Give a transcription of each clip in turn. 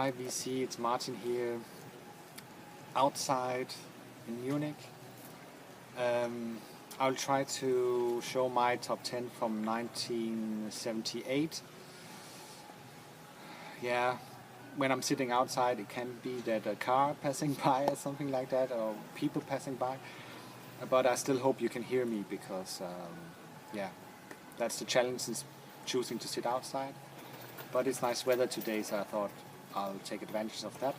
Hi VC, it's Martin here, outside in Munich. I'll try to show my top 10 from 1978. Yeah, when I'm sitting outside, it can be that a car passing by or something like that, or people passing by. But I still hope you can hear me because, yeah, that's the challenge is choosing to sit outside. But it's nice weather today, so I thought I'll take advantage of that.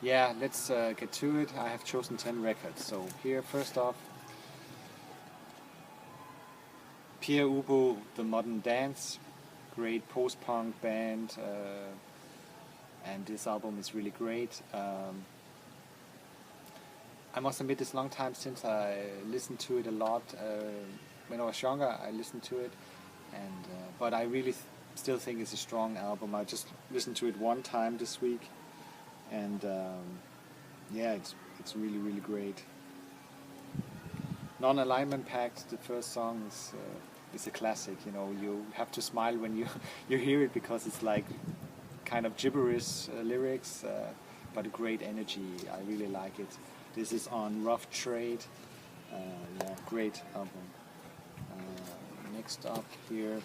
Yeah, let's get to it. I have chosen 10 records. So here, first off, Pierre Ubo, The Modern Dance, great post-punk band, and this album is really great. I must admit, it's a long time since I listened to it a lot. When I was younger, I listened to it, and but I really still think it's a strong album. I just listened to it one time this week, and yeah, it's really great. Non-Alignment Pact, the first song is a classic. You know, you have to smile when you you hear it because it's like kind of gibberish lyrics, but a great energy. I really like it. This is on Rough Trade. Yeah, great album. Next up here,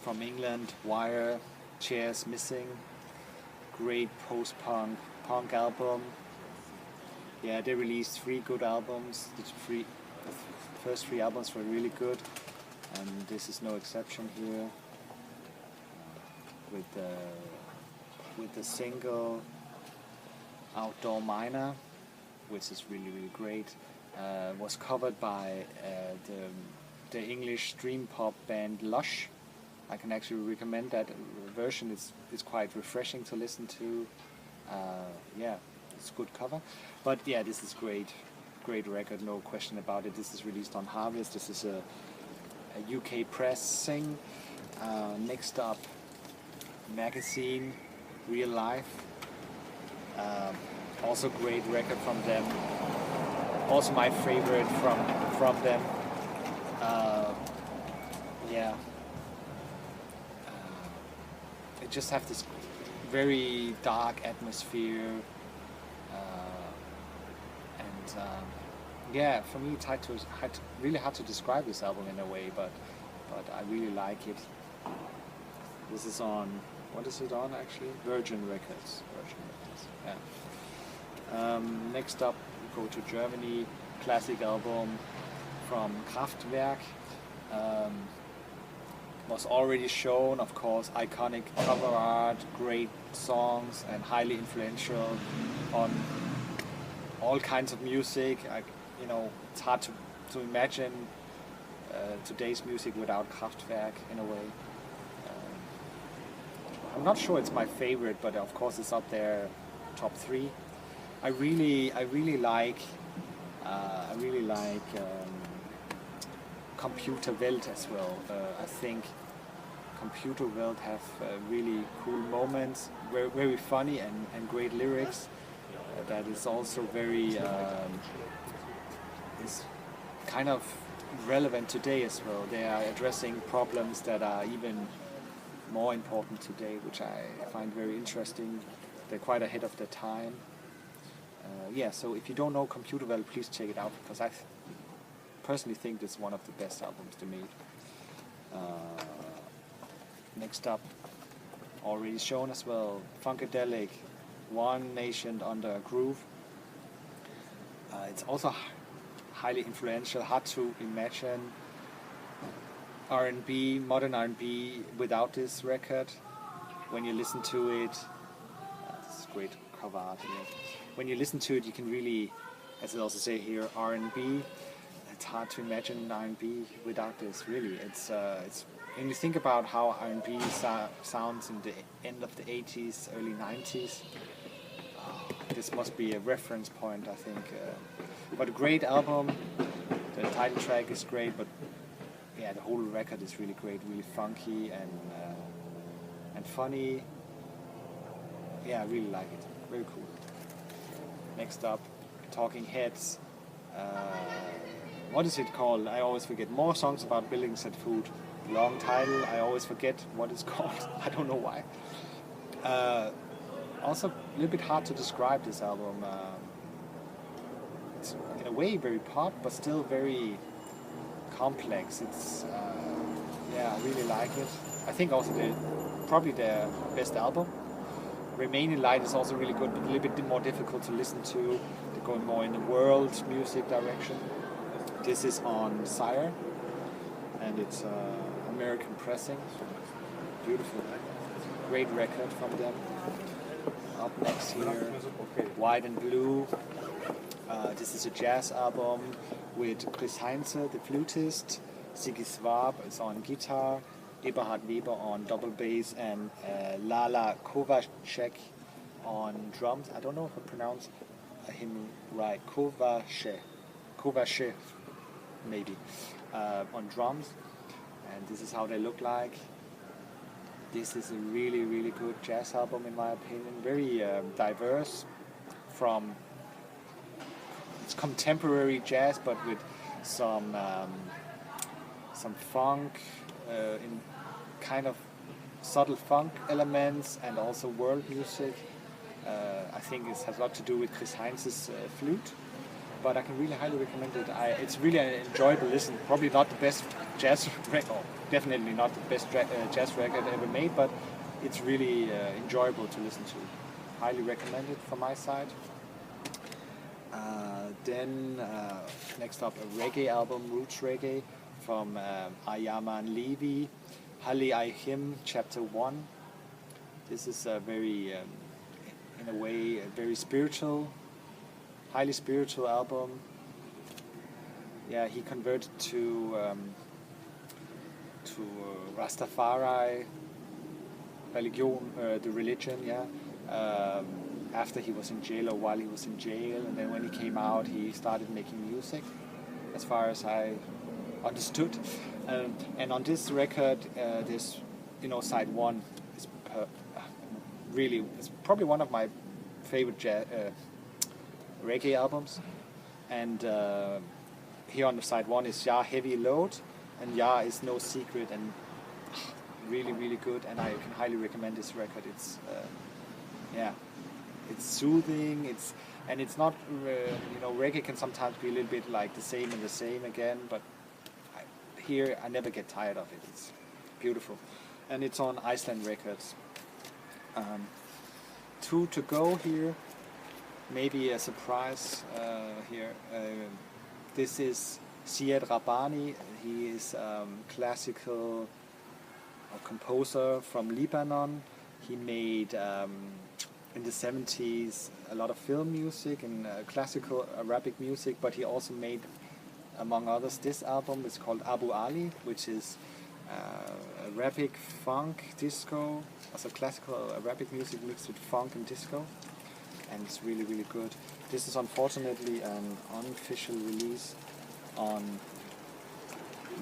from England, Wire, Chairs Missing. Great post-punk punk album. Yeah, they released 3 good albums. The first 3 albums were really good, and this is no exception here. With the single Outdoor Miner, which is really great, was covered by the English dream pop band Lush. I can actually recommend that version. It's quite refreshing to listen to. Yeah, it's a good cover. But yeah, this is great record, no question about it. This is released on Harvest. This is a UK pressing. Next up, Magazine, Real Life. Also great record from them. Also my favorite from them. Yeah. It just have this very dark atmosphere, and yeah, for me it's really hard to describe this album in a way, but I really like it. This is on, what is it on actually? Virgin Records. Yeah. Next up, we go to Germany. Classic album from Kraftwerk. Was already shown, of course, iconic cover art, great songs, and highly influential on all kinds of music. You know, it's hard to imagine today's music without Kraftwerk in a way. I'm not sure it's my favorite, but of course it's up there, top 3. I really like Computer Welt as well. I think Computer Welt have really cool moments, very funny and great lyrics. That is also very is kind of relevant today as well. They are addressing problems that are even more important today, which I find very interesting. They're quite ahead of their time. Yeah, so if you don't know Computer Welt, please check it out, because I personally think it's one of the best albums they made. Next up, already shown as well, Funkadelic, One Nation Under a Groove. It's also highly influential, hard to imagine R&B, modern R&B without this record. When you listen to it, this is great cover art here. When you listen to it, you can really, as I also say here, R&B. It's hard to imagine R&B without this. Really, it's when you think about how R&B sounds in the end of the 80s, early 90s. This must be a reference point, I think. But a great album. The title track is great, but yeah, the whole record is really great, really funky and funny. Yeah, I really like it. Very cool. Next up, Talking Heads. what is it called? I always forget. More songs about buildings and food. Long title. I always forget what it's called. I don't know why. Also, a little bit hard to describe this album. It's in a way very pop, but still very complex. It's I really like it. I think also probably their best album. Remain in Light is also really good, but a little bit more difficult to listen to. They're going more in the world music direction. This is on Sire, and it's American pressing. Beautiful, great record from them. Up next here, White and Blue. This is a jazz album with Chris Heinze, the flutist, Ziggy Swab is on guitar, Eberhard Weber on double bass, and Lala Kovacek on drums. I don't know if I pronounce him right. Kovacek, maybe, on drums. And this is how they look like. This is a really, really good jazz album in my opinion. Very diverse. It's contemporary jazz, but with some funk, in kind of subtle funk elements, and also world music. I think it has a lot to do with Chris Heinze's flute, but I can really highly recommend it. It's really an enjoyable listen. Probably not the best jazz record, definitely not the best jazz record ever made, but it's really enjoyable to listen to. Highly recommend it from my side. Then next up, a reggae album, Roots Reggae, from Ayaman Levy, Hali Aihim, Chapter 1. This is a very, in a way, a very spiritual, highly spiritual album. Yeah, he converted to Rastafari the religion, after he was in jail, or while he was in jail, and then when he came out, he started making music, as far as I understood. And on this record, this, side one is really, it's probably one of my favorite reggae albums. And here on the side one is Ya Heavy Load, and Ya is No Secret, and really, really good. And I can highly recommend this record. It's it's soothing. It's not, reggae can sometimes be a little bit like the same and the same again, but here I never get tired of it. It's beautiful, and it's on Iceland Records. 2 to go here. Maybe a surprise here. This is Syed Rabbani. He is classical composer from Lebanon. He made in the 70s a lot of film music and classical Arabic music, but he also made, among others, this album. It's called Abu Ali, which is Arabic funk disco, also classical Arabic music mixed with funk and disco, and it's really, really good. This is unfortunately an unofficial release on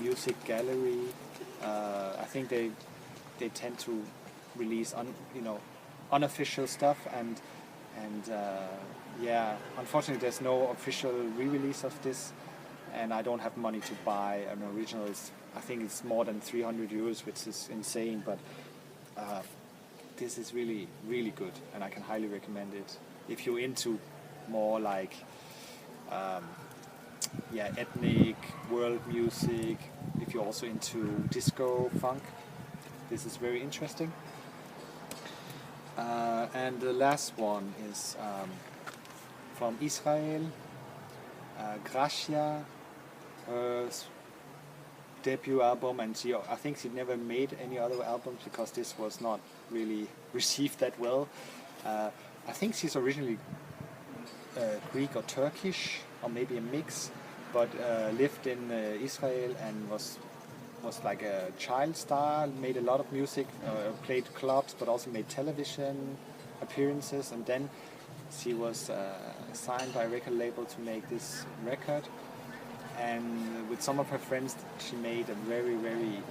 Music Gallery. I think they tend to release unofficial stuff, and unfortunately there's no official re-release of this, and I don't have money to buy an original. I think it's more than 300 euros, which is insane, but this is really, really good, and I can highly recommend it if you're into more like ethnic world music. If you're also into disco funk, this is very interesting. And the last one is from Israel, Gracia, her debut album, and I think she never made any other albums because this was not really received that well. I think she's originally Greek or Turkish, or maybe a mix, but lived in Israel and was like a child star, made a lot of music, played clubs, but also made television appearances, and then she was signed by a record label to make this record, and with some of her friends she made a very, very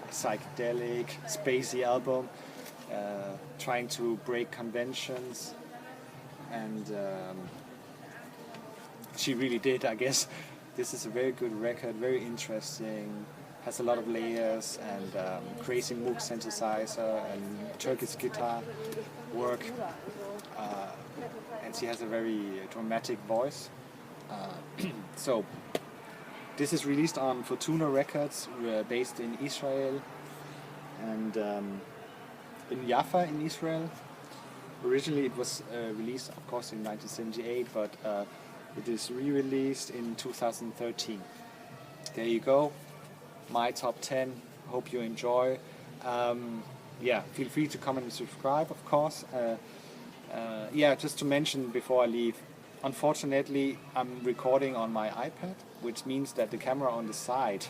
psychedelic, spacey album, trying to break conventions, and she really did, I guess. this is a very good record, very interesting, has a lot of layers and crazy Moog synthesizer and Turkish guitar work, and she has a very dramatic voice. So this is released on Fortuna Records, based in Israel and in Jaffa in Israel. Originally it was released, of course, in 1978, but it is re-released in 2013. There you go, my top 10. Hope you enjoy. Yeah, feel free to comment and subscribe, of course. Yeah, just to mention before I leave, unfortunately I'm recording on my iPad, which means that the camera on the side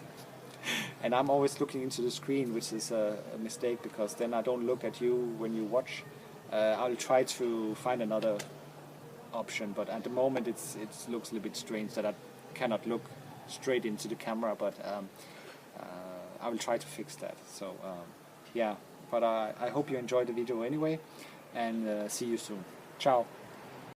and I'm always looking into the screen, which is a mistake, because then I don't look at you when you watch. I'll try to find another option, but at the moment it looks a little bit strange that I cannot look straight into the camera, but I will try to fix that. So yeah, but I hope you enjoyed the video anyway, and see you soon. Ciao.